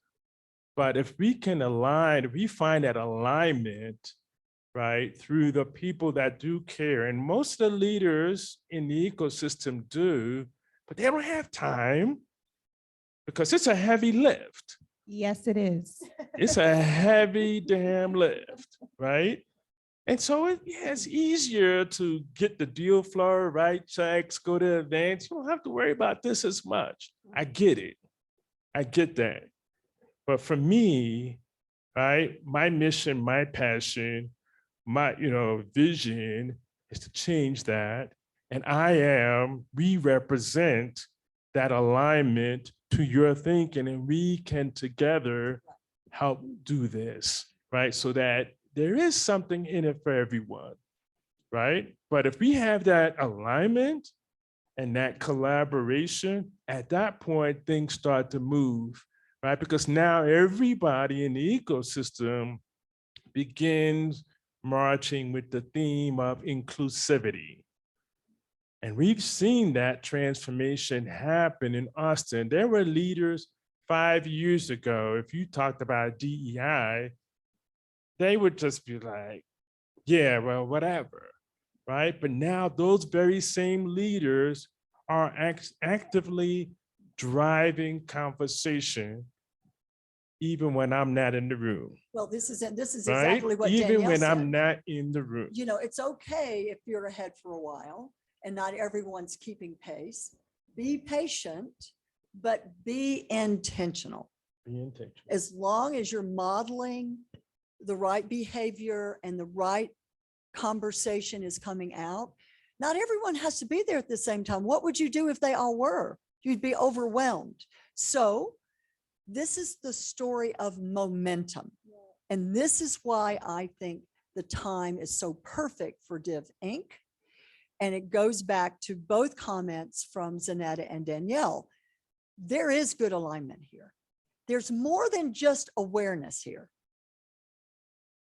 But if we can align, if we find that alignment, right, through the people that do care, and most of the leaders in the ecosystem do, but they don't have time because it's a heavy lift. Yes, it is. It's a heavy damn lift, right? And so it's easier to get the deal flow, write checks, go to events. You don't have to worry about this as much. I get it. I get that. But for me, right, my mission, my passion, my vision is to change that. And we represent that alignment to your thinking, and we can together help do this, right? So that there is something in it for everyone, right? But if we have that alignment and that collaboration, at that point, things start to move, right? Because now everybody in the ecosystem begins marching with the theme of inclusivity. And we've seen that transformation happen in Austin. There were leaders 5 years ago, if you talked about DEI, they would just be like, yeah, well, whatever, right? But now those very same leaders are actively driving conversation, even when I'm not in the room. Well, this is Right? exactly what Even Danielle when said. I'm not in the room. It's okay if you're ahead for a while and not everyone's keeping pace. Be patient, but be intentional. Be intentional. As long as you're modeling the right behavior and the right conversation is coming out, not everyone has to be there at the same time. What would you do if they all were? You'd be overwhelmed. So this is the story of momentum. And this is why I think the time is so perfect for Div Inc. And it goes back to both comments from Zaneta and Danielle. There is good alignment here. There's more than just awareness here.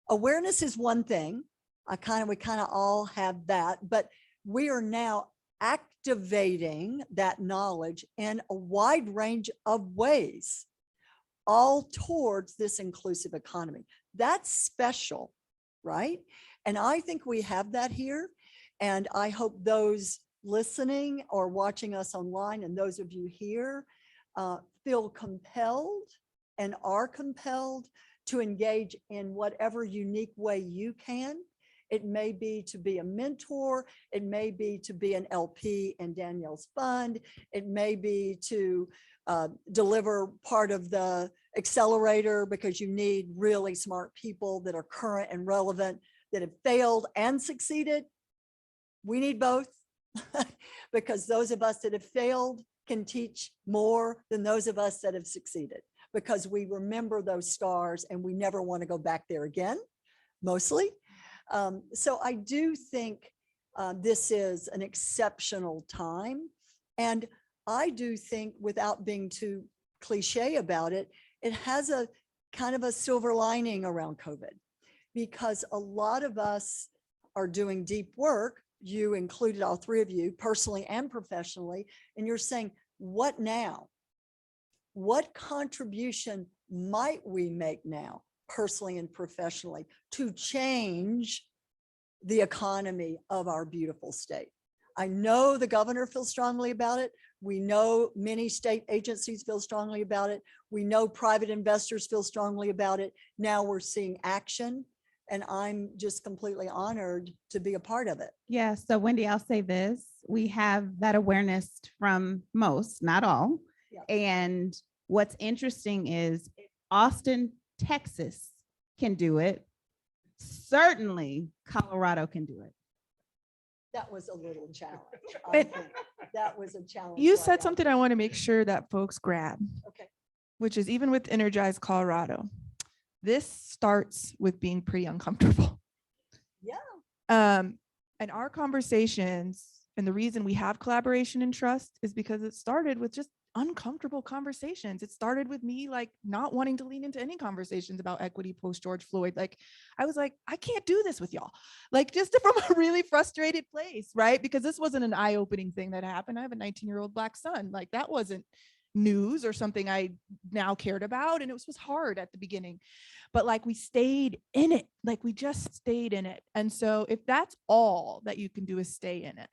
Awareness is one thing. We kind of all have that, but we are now activating that knowledge in a wide range of ways, all towards this inclusive economy. That's special, right? And I think we have that here. And I hope those listening or watching us online and those of you here feel compelled and are compelled to engage in whatever unique way you can. It may be to be a mentor. It may be to be an LP in Danielle's fund. It may be to deliver part of the accelerator because you need really smart people that are current and relevant, that have failed and succeeded. We need both because those of us that have failed can teach more than those of us that have succeeded, because we remember those scars and we never want to go back there again, mostly. So I do think this is an exceptional time. And I do think, without being too cliche about it, it has a kind of a silver lining around COVID, because a lot of us are doing deep work. You included, all three of you, personally and professionally, and you're saying, what now? What contribution might we make now, personally and professionally, to change the economy of our beautiful state. I know the governor feels strongly about it. We know many state agencies feel strongly about it. We know private investors feel strongly about it. Now we're seeing action, and I'm just completely honored to be a part of it. Yeah, so Wendy, I'll say this, we have that awareness from most, not all. Yeah. And what's interesting is Austin, Texas can do it. Certainly Colorado can do it. That was a little challenge. I think that was a challenge. You right said out something I want to make sure that folks grab, there. Okay. which is even with Energize Colorado, this starts with being pretty uncomfortable. Yeah. And our conversations and the reason we have collaboration and trust is because it started with just uncomfortable conversations. It started with me like not wanting to lean into any conversations about equity post George Floyd. Like I was like, I can't do this with y'all. Like just from a really frustrated place, right? Because this wasn't an eye-opening thing that happened. I have a 19-year-old Black son. Like that wasn't news or something I now cared about. And it was hard at the beginning, but like we stayed in it. Like we just stayed in it. And so if that's all that you can do is stay in it,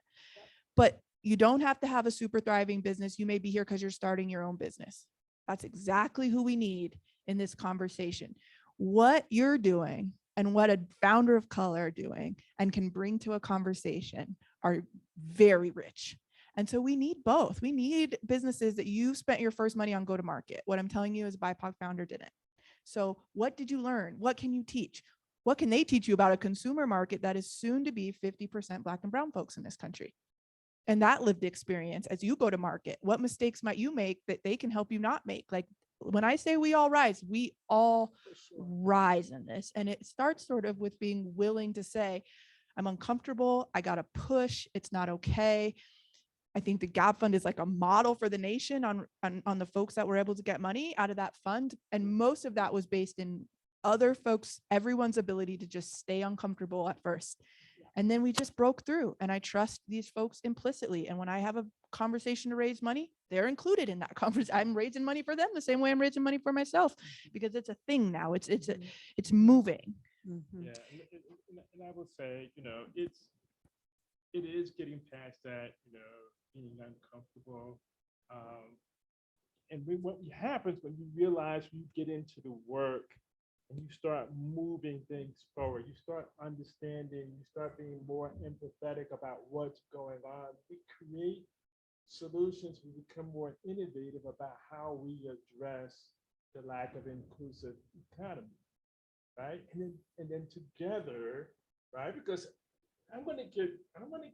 but you don't have to have a super thriving business. You may be here because you're starting your own business. That's exactly who we need in this conversation. What you're doing and what a founder of color are doing and can bring to a conversation are very rich. And so we need both. We need businesses that you spent your first money on go to market. What I'm telling you is a BIPOC founder didn't. So what did you learn? What can you teach? What can they teach you about a consumer market that is soon to be 50% Black and brown folks in this country? And that lived experience as you go to market, what mistakes might you make that they can help you not make? Like when I say we all rise, we all rise in this. And it starts sort of with being willing to say, I'm uncomfortable. I got to push. It's not okay. I think the Gap Fund is like a model for the nation on the folks that were able to get money out of that fund. And most of that was based in other folks, everyone's ability to just stay uncomfortable at first. And then we just broke through, and I trust these folks implicitly. And when I have a conversation to raise money, they're included in that conversation. I'm raising money for them the same way I'm raising money for myself, because it's a thing now. It's moving. Mhm. Yeah, and I will say, it is getting past that, being uncomfortable. And what happens when you realize you get into the work and you start moving things forward, you start understanding, you start being more empathetic about what's going on. We create solutions, we become more innovative about how we address the lack of inclusive economy, right? And then together, right? Because I want to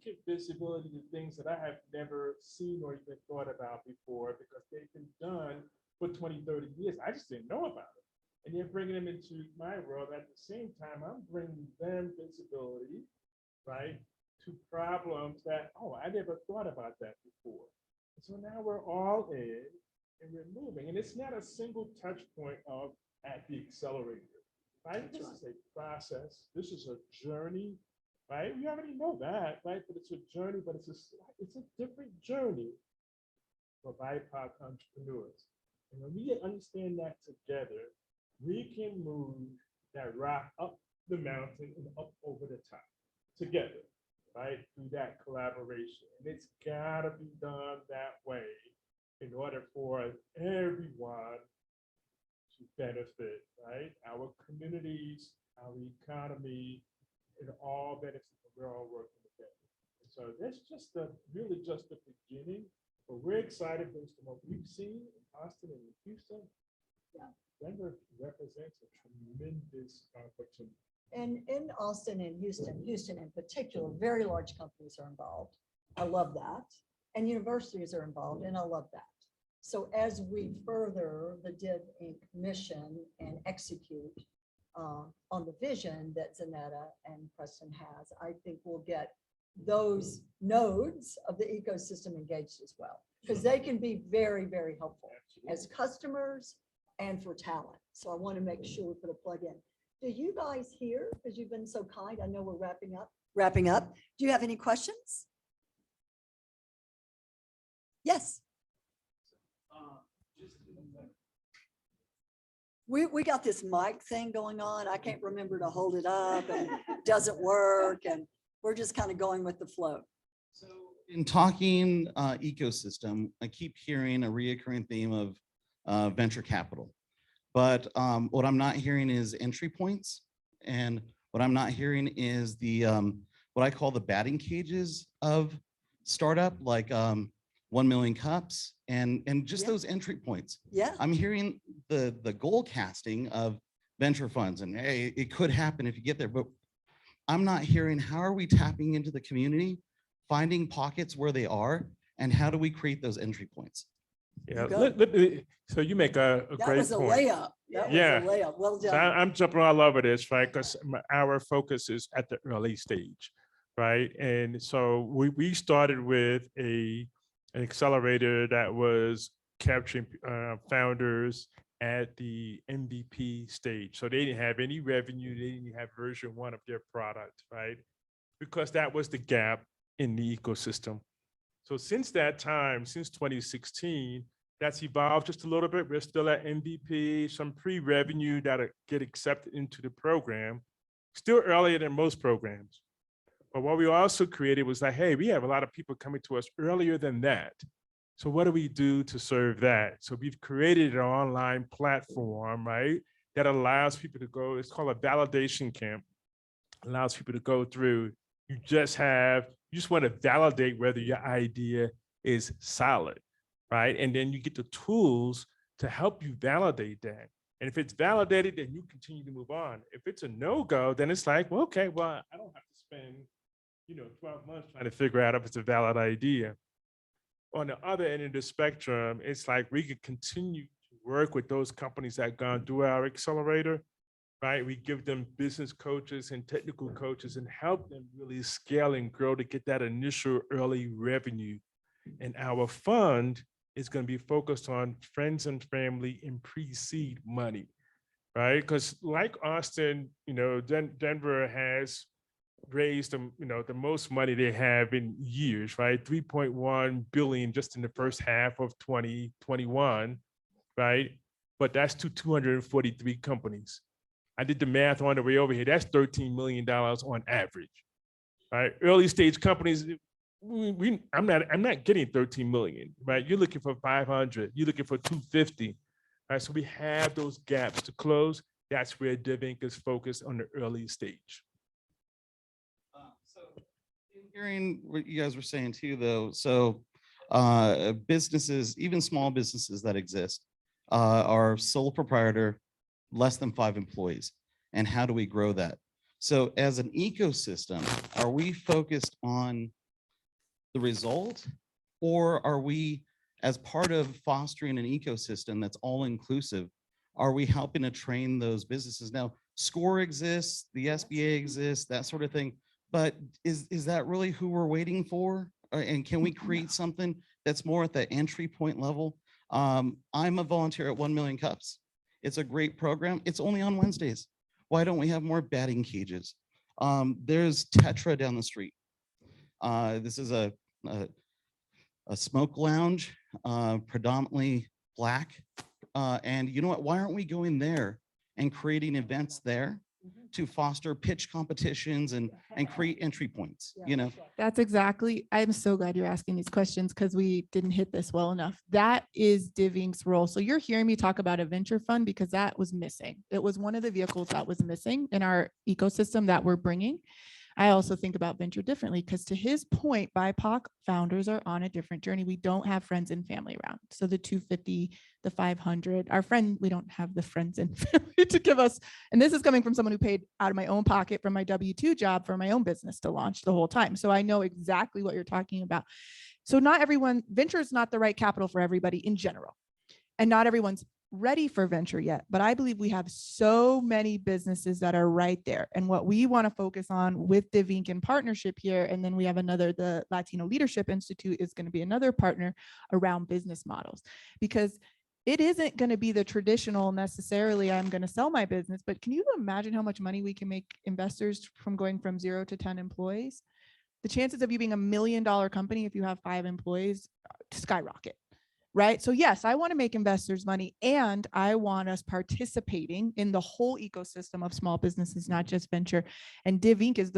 give visibility to things that I have never seen or even thought about before, because they've been done for 20, 30 years. I just didn't know about it. And you're bringing them into my world. At the same time, I'm bringing them visibility, right, to problems that, I never thought about that before. And so now we're all in and we're moving. And it's not a single touch point at the accelerator, right? This is a process. This is a journey, right? We already know that, right? But it's a journey, but it's a different journey for BIPOC entrepreneurs. And when we understand that together, we can move that rock up the mountain and up over the top together, right? Through that collaboration. And it's gotta be done that way in order for everyone to benefit, right? Our communities, our economy, it all benefits when we're all working together. And so that's really just the beginning, but we're excited based on what we've seen in Austin and in Houston. Yeah. Denver represents a tremendous opportunity. And in Austin and Houston in particular, very large companies are involved. I love that. And universities are involved, and I love that. So as we further the Div Inc. mission and execute on the vision that Zaneta and Preston has, I think we'll get those nodes of the ecosystem engaged as well, because they can be very, very helpful as customers and for talent. So I want to make sure we put a plug in. Do you guys here, because you've been so kind, I know we're wrapping up. Do you have any questions? Yes. We got this mic thing going on. I can't remember to hold it up and it doesn't work. And we're just kind of going with the flow. So in talking ecosystem, I keep hearing a reoccurring theme of venture capital. But what I'm not hearing is entry points. And what I'm not hearing is the what I call the batting cages of startup, like 1 million cups and just Yeah. those entry points. Yeah. I'm hearing the goal casting of venture funds and hey, it could happen if you get there, but I'm not hearing how are we tapping into the community, finding pockets where they are, and how do we create those entry points? Yeah, go. so you make a That great was a point. layup. That Yeah. was a layup. Well So done. I'm jumping all over this, right? Because our focus is at the early stage, right? And so we started with an accelerator that was capturing founders at the MVP stage. So they didn't have any revenue. They didn't have version 1 of their product, right? Because that was the gap in the ecosystem. So since that time, since 2016, that's evolved just a little bit. We're still at MVP, some pre-revenue that get accepted into the program, still earlier than most programs. But what we also created was like, hey, we have a lot of people coming to us earlier than that. So what do we do to serve that? So we've created an online platform, right, that allows people to go, it's called a validation camp, allows people to go through. You just want to validate whether your idea is solid, right? And then you get the tools to help you validate that. And if it's validated, then you continue to move on. If it's a no-go, then it's like, well, okay, well, I don't have to spend, 12 months trying to figure out if it's a valid idea. On the other end of the spectrum, it's like we could continue to work with those companies that have gone through our accelerator, right? We give them business coaches and technical coaches and help them really scale and grow to get that initial early revenue. And our fund is going to be focused on friends and family and pre-seed money, right? Because like Austin, Denver has raised the most money they have in years, right? 3.1 billion just in the first half of 2021, right? But that's to 243 companies. I did the math on the way over here. That's $13 million on average, right? Early stage companies, I'm not getting 13 million, right? You're looking for 500, you're looking for 250, right? So we have those gaps to close. That's where DivInc is focused on the early stage. So hearing what you guys were saying too, though, so businesses, even small businesses that exist, are sole proprietor, less than 5 employees. And how do we grow that? So as an ecosystem, are we focused on the result, or are we, as part of fostering an ecosystem that's all inclusive, are we helping to train those businesses? Now, SCORE exists, the SBA exists, that sort of thing, but is that really who we're waiting for? And can we create something that's more at the entry point level? I'm a volunteer at 1 Million Cups. It's a great program. It's only on Wednesdays. Why don't we have more batting cages? There's Tetra down the street. This is a smoke lounge, predominantly Black. And you know what? Why aren't we going there and creating events there to foster pitch competitions and create entry points? That's exactly, I'm so glad you're asking these questions because we didn't hit this well enough. That is DivInc's role. So you're hearing me talk about a venture fund because that was missing. It was one of the vehicles that was missing in our ecosystem that we're bringing. I also think about venture differently because to his point, BIPOC founders are on a different journey. We don't have friends and family around. So the 250, the 500, our friend, we don't have the friends and family to give us. And this is coming from someone who paid out of my own pocket from my W-2 job for my own business to launch the whole time. So I know exactly what you're talking about. So not everyone, venture is not the right capital for everybody in general. And not everyone's ready for venture yet, but I believe we have so many businesses that are right there. And what we want to focus on with DivInc in partnership here, and then we have another, the Latino Leadership Institute is going to be another partner around business models, because it isn't going to be the traditional necessarily, I'm going to sell my business, but can you imagine how much money we can make investors from going from 0 to 10 employees? The chances of you being $1 million company, if you have 5 employees, skyrocket. right? So yes, I want to make investors money, and I want us participating in the whole ecosystem of small businesses, not just venture. And Div Inc. is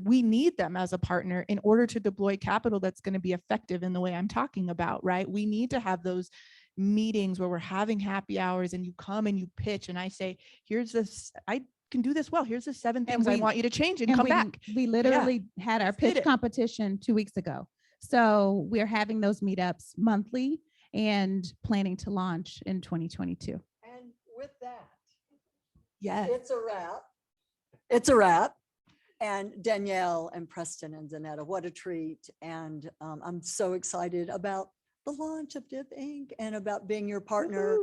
we need them as a partner in order to deploy capital that's going to be effective in the way I'm talking about, right? We need to have those meetings where we're having happy hours and you come and you pitch and I say, here's this, I can do this well. Here's the 7 things I want you to change and come back. We literally had our Did pitch it. competition 2 weeks ago. So we're having those meetups monthly and planning to launch in 2022. And with that, Yes. it's a wrap. It's a wrap. And Danielle and Preston and Zaneta, what a treat. And I'm so excited about the launch of Div Inc. and about being your partner,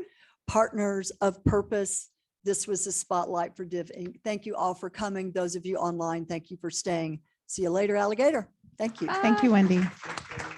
partners of purpose. This was the spotlight for Div Inc. Thank you all for coming. Those of you online, thank you for staying. See you later, alligator. Thank you. Thank you, Wendy. Thank you.